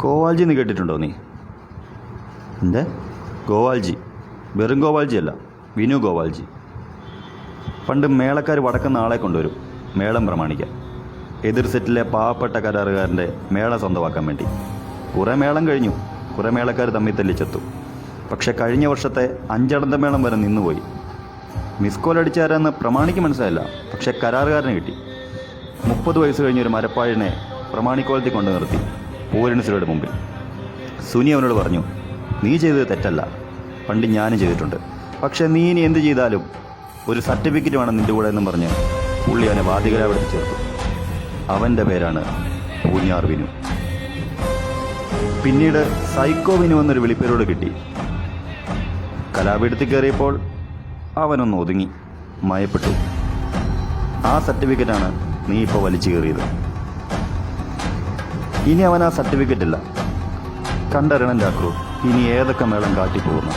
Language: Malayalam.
ഗോവാൾജി എന്ന് കേട്ടിട്ടുണ്ടോ നീ? എൻ്റെ ഗോവാൾജി വെറും ഗോവാൾജി അല്ല, വിനു ഗോവാൾജി. പണ്ട് മേളക്കാർ വടക്കുന്ന ആളെ കൊണ്ടുവരും മേളം പ്രമാണിക്കാൻ, എതിർ സെറ്റിലെ പാവപ്പെട്ട കരാറുകാരൻ്റെ മേളം സ്വന്തമാക്കാൻ വേണ്ടി. കുറേ മേളം കഴിഞ്ഞു, കുറേ മേളക്കാർ തമ്മിൽ തല്ലിച്ചെത്തു. പക്ഷെ കഴിഞ്ഞ വർഷത്തെ അഞ്ചടന്ത മേളം വരെ നിന്നുപോയി. മിസ് കോൾ അടിച്ചാരെന്ന് പ്രമാണിക്ക് മനസ്സിലായില്ല, പക്ഷെ കരാറുകാരന് കിട്ടി. 30 വയസ്സ് കഴിഞ്ഞൊരു മരപ്പാഴിനെ പ്രമാണിക്കോലത്തിൽ കൊണ്ടു നിർത്തി പൂരണിസിലയുടെ മുമ്പിൽ. സുനി അവനോട് പറഞ്ഞു, നീ ചെയ്തത് തെറ്റല്ല, പണ്ട് ഞാനും ചെയ്തിട്ടുണ്ട്. പക്ഷെ നീ ഇനി എന്ത് ചെയ്താലും ഒരു സർട്ടിഫിക്കറ്റ് വേണം നിൻ്റെ കൂടെ എന്നും പറഞ്ഞ് പുള്ളി അവനെ വാദികരാവിടെ ചേർത്തു. അവൻ്റെ പേരാണ് പൂഞ്ഞാർ വിനു. പിന്നീട് സൈക്കോ വിനു എന്നൊരു വിളിപ്പേരോട് കിട്ടി. കലാപീഠത്തിൽ കയറിയപ്പോൾ അവനൊന്ന് ഒതുങ്ങി, മയപ്പെട്ടു. ആ സർട്ടിഫിക്കറ്റാണ് നീ ഇപ്പോൾ വലിച്ചു കയറിയത്. ഇനി അവൻ ആ സർട്ടിഫിക്കറ്റ് ഇല്ല. കണ്ടറിയണം ചാക്രു, ഇനി ഏതൊക്കെ മേളം കാട്ടിപ്പോകുന്നു.